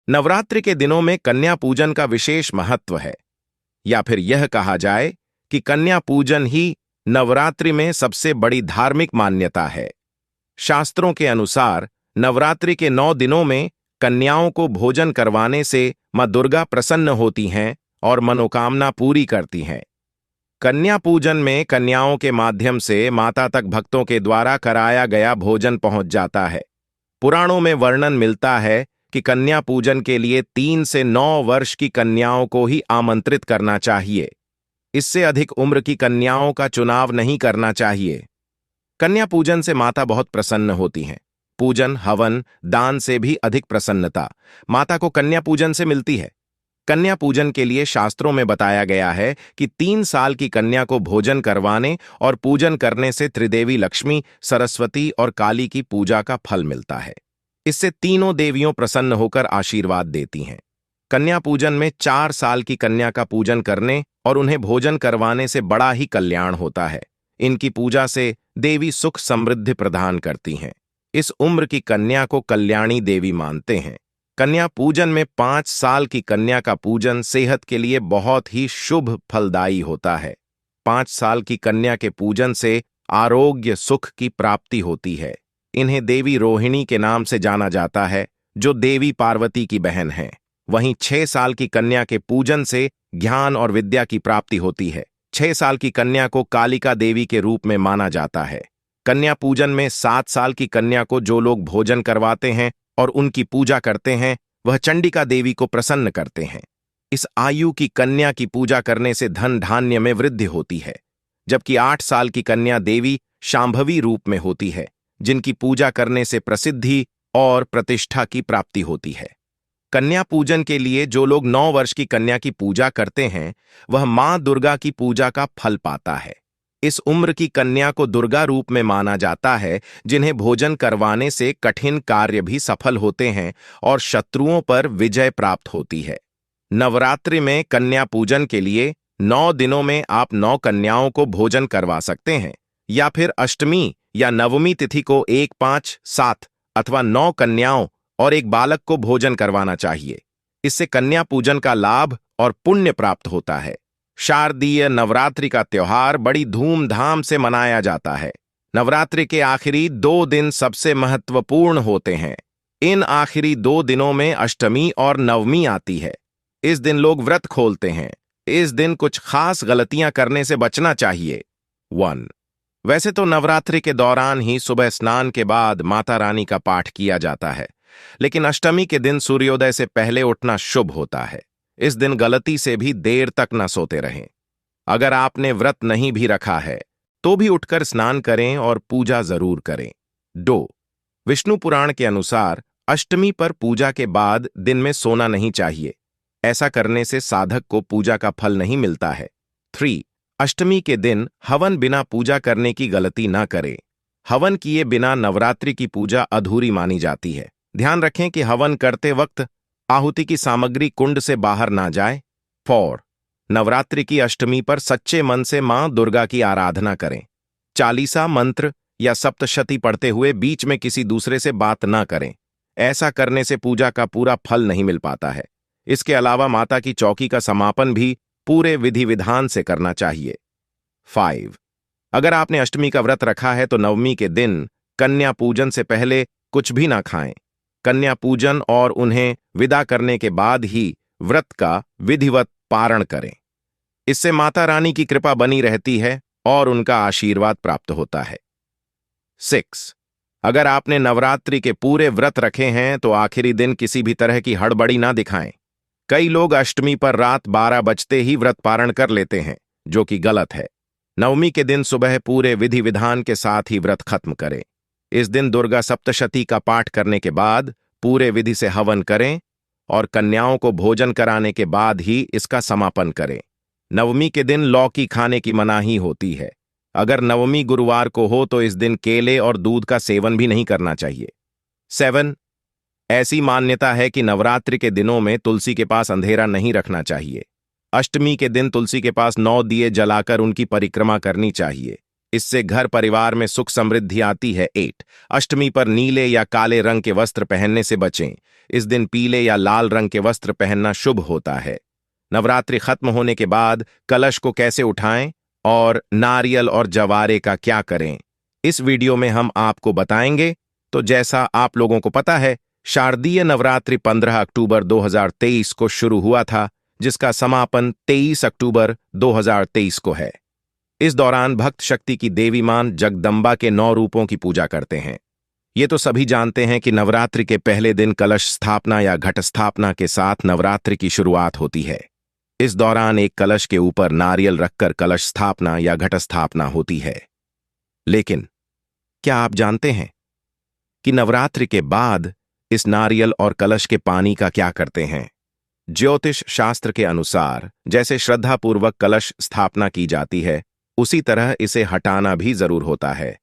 नवरात्रि के दिनों में कन्या पूजन का विशेष महत्व है, या फिर यह कहा जाए कि कन्या पूजन ही नवरात्रि में सबसे बड़ी धार्मिक मान्यता है। शास्त्रों के अनुसार नवरात्रि के 9 दिनों में कन्याओं को भोजन करवाने से मां दुर्गा प्रसन्न होती हैं और मनोकामना पूरी करती हैं। कन्या पूजन में कन्याओं के माध्यम से माता तक भक्तों के द्वारा कराया गया भोजन पहुंच जाता है। पुराणों में वर्णन मिलता है कि कन्या पूजन के लिए 3 से 9 वर्ष की कन्याओं को ही आमंत्रित करना चाहिए। इससे अधिक उम्र की कन्याओं का चुनाव नहीं करना चाहिए। कन्या पूजन से माता बहुत प्रसन्न होती हैं। पूजन, हवन, दान से भी अधिक प्रसन्नता माता को कन्या पूजन से मिलती है। कन्या पूजन के लिए शास्त्रों में बताया गया है कि 3 साल की कन्या को भोजन करवाने और पूजन करने से त्रिदेवी लक्ष्मी, सरस्वती और काली की पूजा का फल मिलता है। इससे तीनों देवियों प्रसन्न होकर आशीर्वाद देती हैं। कन्या पूजन में 4 साल की कन्या का पूजन करने और उन्हें भोजन करवाने से बड़ा ही कल्याण होता है। इनकी पूजा से देवी सुख समृद्धि प्रदान करती हैं। इस उम्र की कन्या को कल्याणी देवी मानते हैं। कन्या पूजन में 5 साल की कन्या का पूजन सेहत के लिए बहुत ही शुभ फलदायी होता है। 5 साल की कन्या के पूजन से आरोग्य सुख की प्राप्ति होती है। इन्हें देवी रोहिणी के नाम से जाना जाता है, जो देवी पार्वती की बहन है। वहीं 6 साल की कन्या के पूजन से ज्ञान और विद्या की प्राप्ति होती है। 6 साल की कन्या को कालिका देवी के रूप में माना जाता है। कन्या पूजन में 7 साल की कन्या को जो लोग भोजन करवाते हैं और उनकी पूजा करते हैं, वह चंडिका देवी को प्रसन्न करते हैं। इस आयु की कन्या की पूजा करने से धन धान्य में वृद्धि होती है। जबकि 8 साल की कन्या देवी शांभवी रूप में होती है, जिनकी पूजा करने से प्रसिद्धि और प्रतिष्ठा की प्राप्ति होती है। कन्या पूजन के लिए जो लोग 9 वर्ष की कन्या की पूजा करते हैं, वह मां दुर्गा की पूजा का फल पाता है। इस उम्र की कन्या को दुर्गा रूप में माना जाता है, जिन्हें भोजन करवाने से कठिन कार्य भी सफल होते हैं और शत्रुओं पर विजय प्राप्त होती है। नवरात्रि में कन्या पूजन के लिए 9 दिनों में आप 9 कन्याओं को भोजन करवा सकते हैं, या फिर अष्टमी या नवमी तिथि को 1, 5, 7 अथवा 9 कन्याओं और एक बालक को भोजन करवाना चाहिए। इससे कन्या पूजन का लाभ और पुण्य प्राप्त होता है। शारदीय नवरात्रि का त्योहार बड़ी धूमधाम से मनाया जाता है। नवरात्रि के आखिरी 2 दिन सबसे महत्वपूर्ण होते हैं। इन आखिरी 2 दिनों में अष्टमी और नवमी आती है। इस दिन लोग व्रत खोलते हैं। इस दिन कुछ खास गलतियां करने से बचना चाहिए। 1. वैसे तो नवरात्रि के दौरान ही सुबह स्नान के बाद माता रानी का पाठ किया जाता है, लेकिन अष्टमी के दिन सूर्योदय से पहले उठना शुभ होता है। इस दिन गलती से भी देर तक न सोते रहें। अगर आपने व्रत नहीं भी रखा है, तो भी उठकर स्नान करें और पूजा जरूर करें। 2. विष्णु पुराण के अनुसार अष्टमी पर पूजा के बाद दिन में सोना नहीं चाहिए। ऐसा करने से साधक को पूजा का फल नहीं मिलता है। 3. अष्टमी के दिन हवन बिना पूजा करने की गलती न करें। हवन किए बिना नवरात्रि की पूजा अधूरी मानी जाती है। ध्यान रखें कि हवन करते वक्त आहुति की सामग्री कुंड से बाहर ना जाए। 4. नवरात्रि की अष्टमी पर सच्चे मन से मां दुर्गा की आराधना करें। चालीसा मंत्र या सप्तशती पढ़ते हुए बीच में किसी दूसरे से बात ना करें। ऐसा करने से पूजा का पूरा फल नहीं मिल पाता है। इसके अलावा माता की चौकी का समापन भी पूरे विधि विधान से करना चाहिए। 5. अगर आपने अष्टमी का व्रत रखा है तो नवमी के दिन कन्या पूजन से पहले कुछ भी ना खाएं। कन्या पूजन और उन्हें विदा करने के बाद ही व्रत का विधिवत पारण करें। इससे माता रानी की कृपा बनी रहती है और उनका आशीर्वाद प्राप्त होता है। 6. अगर आपने नवरात्रि के पूरे व्रत रखे हैं तो आखिरी दिन किसी भी तरह की हड़बड़ी ना दिखाएं। कई लोग अष्टमी पर रात 12 बजते ही व्रत पारण कर लेते हैं, जो कि गलत है। नवमी के दिन सुबह पूरे विधि विधान के साथ ही व्रत खत्म करें। इस दिन दुर्गा सप्तशती का पाठ करने के बाद पूरे विधि से हवन करें और कन्याओं को भोजन कराने के बाद ही इसका समापन करें। नवमी के दिन लौकी खाने की मनाही होती है। अगर नवमी गुरुवार को हो तो इस दिन केले और दूध का सेवन भी नहीं करना चाहिए। 7. ऐसी मान्यता है कि नवरात्रि के दिनों में तुलसी के पास अंधेरा नहीं रखना चाहिए। अष्टमी के दिन तुलसी के पास 9 दिए जलाकर उनकी परिक्रमा करनी चाहिए। इससे घर परिवार में सुख समृद्धि आती है। 8. अष्टमी पर नीले या काले रंग के वस्त्र पहनने से बचें। इस दिन पीले या लाल रंग के वस्त्र पहनना शुभ होता है। नवरात्रि खत्म होने के बाद कलश को कैसे उठाएं और नारियल और जवारे का क्या करें, इस वीडियो में हम आपको बताएंगे। तो जैसा आप लोगों को पता है, शारदीय नवरात्रि 15 अक्टूबर 2023 को शुरू हुआ था, जिसका समापन 23 अक्टूबर 2023 को है। इस दौरान भक्त शक्ति की देवी मां जगदम्बा के 9 रूपों की पूजा करते हैं। ये तो सभी जानते हैं कि नवरात्रि के पहले दिन कलश स्थापना या घट स्थापना के साथ नवरात्रि की शुरुआत होती है। इस दौरान एक कलश के ऊपर नारियल रखकर कलश स्थापना या घट स्थापना होती है। लेकिन क्या आप जानते हैं कि नवरात्रि के बाद इस नारियल और कलश के पानी का क्या करते हैं? ज्योतिष शास्त्र के अनुसार जैसे श्रद्धापूर्वक कलश स्थापना की जाती है, उसी तरह इसे हटाना भी जरूर होता है,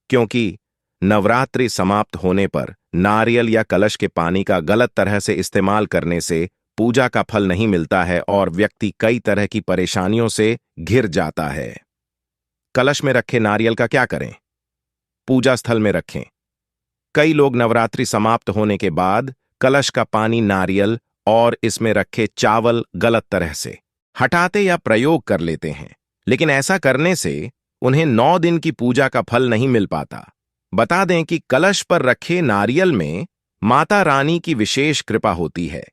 क्योंकि नवरात्रि समाप्त होने पर नारियल या कलश के पानी का गलत तरह से इस्तेमाल करने से पूजा का फल नहीं मिलता है और व्यक्ति कई तरह की परेशानियों से घिर जाता है। कलश में रखे नारियल का क्या करें? पूजा स्थल में रखें। कई लोग नवरात्रि समाप्त होने के बाद कलश का पानी नारियल और इसमें रखे चावल गलत तरह से हटाते या प्रयोग कर लेते हैं, लेकिन ऐसा करने से उन्हें 9 दिन की पूजा का फल नहीं मिल पाता। बता दें कि कलश पर रखे नारियल में माता रानी की विशेष कृपा होती है,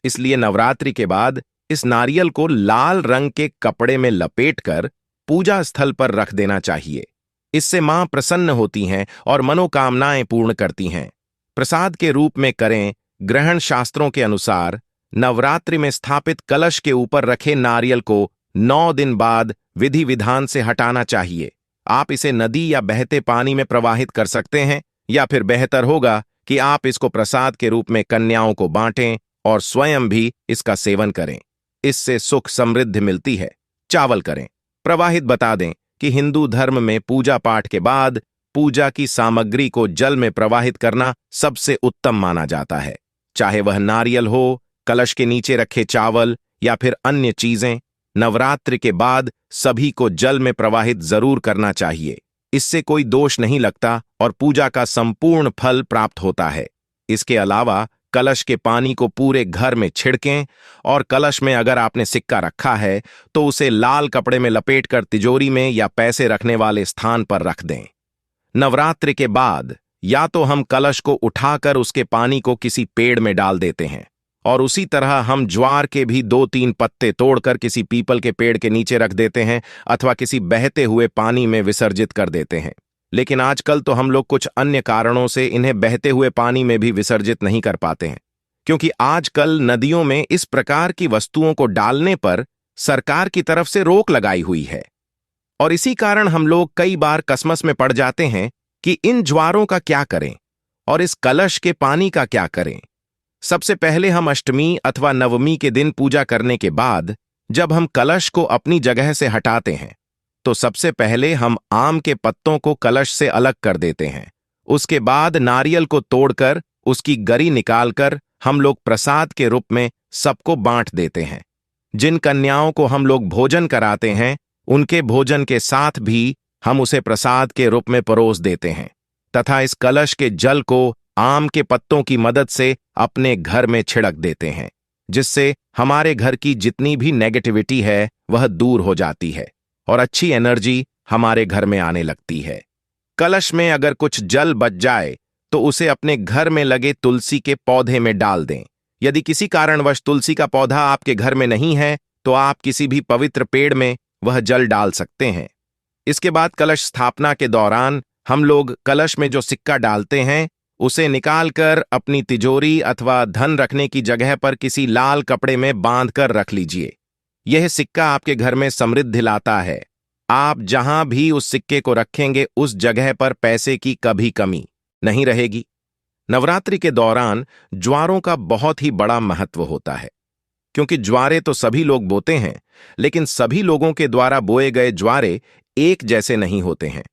इसलिए नवरात्रि के बाद इस नारियल को लाल रंग के कपड़े में लपेटकर पूजा स्थल पर रख देना चाहिए। इससे मां प्रसन्न होती हैं और मनोकामनाएं पूर्ण करती हैं। प्रसाद के रूप में करें। ग्रहण शास्त्रों के अनुसार नवरात्रि में स्थापित कलश के ऊपर रखे नारियल को 9 दिन बाद विधि विधान से हटाना चाहिए। आप इसे नदी या बहते पानी में प्रवाहित कर सकते हैं, या फिर बेहतर होगा कि आप इसको प्रसाद के रूप में कन्याओं को बांटें और स्वयं भी इसका सेवन करें। इससे सुख समृद्धि मिलती है। चावल करें। प्रवाहित बता दें कि हिंदू धर्म में पूजा पाठ के बाद पूजा की सामग्री को जल में प्रवाहित करना सबसे उत्तम माना जाता है, चाहे वह नारियल हो, कलश के नीचे रखे चावल या फिर अन्य चीजें। नवरात्रि के बाद सभी को जल में प्रवाहित जरूर करना चाहिए। इससे कोई दोष नहीं लगता और पूजा का संपूर्ण फल प्राप्त होता है। इसके अलावा कलश के पानी को पूरे घर में छिड़कें और कलश में अगर आपने सिक्का रखा है तो उसे लाल कपड़े में लपेटकर तिजोरी में या पैसे रखने वाले स्थान पर रख दें। नवरात्रि के बाद या तो हम कलश को उठाकर उसके पानी को किसी पेड़ में डाल देते हैं, और उसी तरह हम ज्वार के भी 2-3 पत्ते तोड़कर किसी पीपल के पेड़ के नीचे रख देते हैं अथवा किसी बहते हुए पानी में विसर्जित कर देते हैं। लेकिन आजकल तो हम लोग कुछ अन्य कारणों से इन्हें बहते हुए पानी में भी विसर्जित नहीं कर पाते हैं, क्योंकि आजकल नदियों में इस प्रकार की वस्तुओं को डालने पर सरकार की तरफ से रोक लगाई हुई है, और इसी कारण हम लोग कई बार कसमस में पड़ जाते हैं कि इन ज्वारों का क्या करें और इस कलश के पानी का क्या करें। सबसे पहले हम अष्टमी अथवा नवमी के दिन पूजा करने के बाद जब हम कलश को अपनी जगह से हटाते हैं तो सबसे पहले हम आम के पत्तों को कलश से अलग कर देते हैं। उसके बाद नारियल को तोड़कर उसकी गरी निकालकर हम लोग प्रसाद के रूप में सबको बांट देते हैं। जिन कन्याओं को हम लोग भोजन कराते हैं उनके भोजन के साथ भी हम उसे प्रसाद के रूप में परोस देते हैं, तथा इस कलश के जल को आम के पत्तों की मदद से अपने घर में छिड़क देते हैं, जिससे हमारे घर की जितनी भी नेगेटिविटी है वह दूर हो जाती है और अच्छी एनर्जी हमारे घर में आने लगती है। कलश में अगर कुछ जल बच जाए तो उसे अपने घर में लगे तुलसी के पौधे में डाल दें। यदि किसी कारणवश तुलसी का पौधा आपके घर में नहीं है तो आप किसी भी पवित्र पेड़ में वह जल डाल सकते हैं। इसके बाद कलश स्थापना के दौरान हम लोग कलश में जो सिक्का डालते हैं उसे निकालकर अपनी तिजोरी अथवा धन रखने की जगह पर किसी लाल कपड़े में बांधकर रख लीजिए। यह सिक्का आपके घर में समृद्धि लाता है। आप जहां भी उस सिक्के को रखेंगे उस जगह पर पैसे की कभी कमी नहीं रहेगी। नवरात्रि के दौरान ज्वारों का बहुत ही बड़ा महत्व होता है, क्योंकि ज्वारे तो सभी लोग बोते हैं, लेकिन सभी लोगों के द्वारा बोए गए ज्वारे एक जैसे नहीं होते हैं।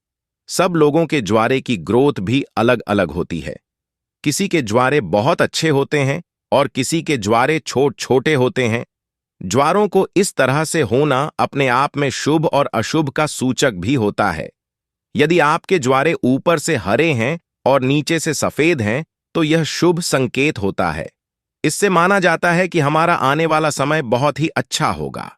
सब लोगों के ज्वारे की ग्रोथ भी अलग अलग होती है। किसी के ज्वारे बहुत अच्छे होते हैं और किसी के ज्वारे छोटे होते हैं। ज्वारों को इस तरह से होना अपने आप में शुभ और अशुभ का सूचक भी होता है। यदि आपके ज्वारे ऊपर से हरे हैं और नीचे से सफेद हैं तो यह शुभ संकेत होता है। इससे माना जाता है कि हमारा आने वाला समय बहुत ही अच्छा होगा।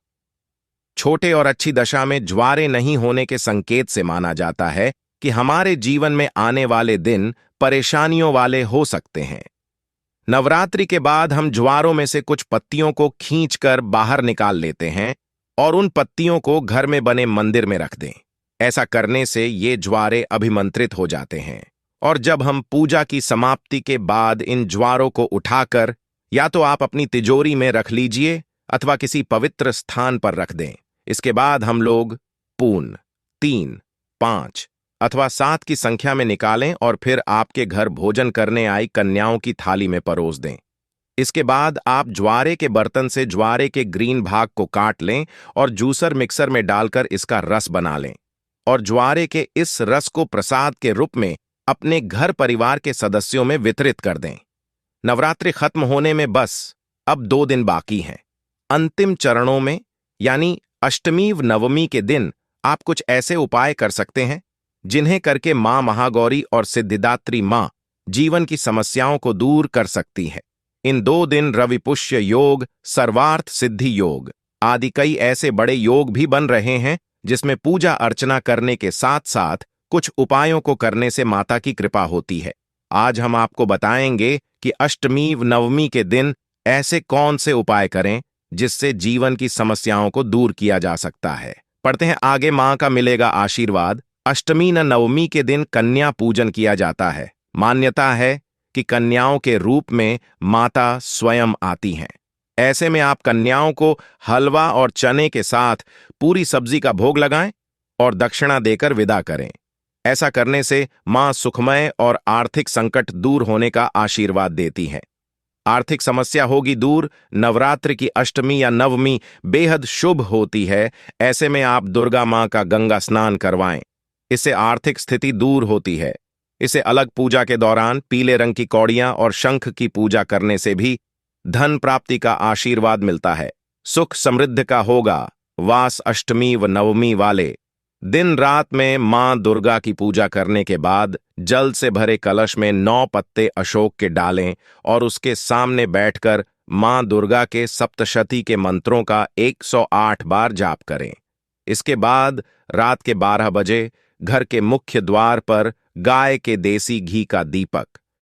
छोटे और अच्छी दशा में ज्वारे नहीं होने के संकेत से माना जाता है कि हमारे जीवन में आने वाले दिन परेशानियों वाले हो सकते हैं। नवरात्रि के बाद हम ज्वारों में से कुछ पत्तियों को खींचकर बाहर निकाल लेते हैं और उन पत्तियों को घर में बने मंदिर में रख दें। ऐसा करने से ये ज्वारे अभिमंत्रित हो जाते हैं और जब हम पूजा की समाप्ति के बाद इन ज्वारों को उठाकर या तो आप अपनी तिजोरी में रख लीजिए अथवा किसी पवित्र स्थान पर रख दें। इसके बाद हम लोग पून 3, 5 अथवा 7 की संख्या में निकालें और फिर आपके घर भोजन करने आई कन्याओं की थाली में परोस दें। इसके बाद आप ज्वारे के बर्तन से ज्वारे के ग्रीन भाग को काट लें और जूसर मिक्सर में डालकर इसका रस बना लें और ज्वारे के इस रस को प्रसाद के रूप में अपने घर परिवार के सदस्यों में वितरित कर दें। नवरात्रि खत्म होने में बस अब 2 दिन बाकी हैं। अंतिम चरणों में यानी अष्टमी व नवमी के दिन आप कुछ ऐसे उपाय कर सकते हैं जिन्हें करके मां महागौरी और सिद्धिदात्री मां जीवन की समस्याओं को दूर कर सकती है। इन 2 दिन रवि पुष्य योग, सर्वार्थ सिद्धि योग आदि कई ऐसे बड़े योग भी बन रहे हैं जिसमें पूजा अर्चना करने के साथ साथ कुछ उपायों को करने से माता की कृपा होती है। आज हम आपको बताएंगे कि अष्टमी व नवमी के दिन ऐसे कौन से उपाय करें जिससे जीवन की समस्याओं को दूर किया जा सकता है। पढ़ते हैं आगे। मां का मिलेगा आशीर्वाद। अष्टमी न नवमी के दिन कन्या पूजन किया जाता है। मान्यता है कि कन्याओं के रूप में माता स्वयं आती हैं। ऐसे में आप कन्याओं को हलवा और चने के साथ पूरी सब्जी का भोग लगाएं और दक्षिणा देकर विदा करें। ऐसा करने से मां सुखमय और आर्थिक संकट दूर होने का आशीर्वाद देती है। आर्थिक समस्या होगी दूर। नवरात्र की अष्टमी या नवमी बेहद शुभ होती है। ऐसे में आप दुर्गा मां का गंगा स्नान करवाएं। इससे आर्थिक स्थिति दूर होती है। इसे अलग पूजा के दौरान पीले रंग की कौड़ियां और शंख की पूजा करने से भी धन प्राप्ति का आशीर्वाद मिलता है। सुख समृद्धि का होगा वास अष्टमी व नवमी वाले दिन। रात में मां दुर्गा की पूजा करने के बाद जल से भरे कलश में 9 पत्ते अशोक के डालें और उसके सामने बैठकर मां दुर्गा के सप्तशती के मंत्रों का 108 बार जाप करें। इसके बाद रात के 12 बजे घर के मुख्य द्वार पर गाय के देसी घी का दीपक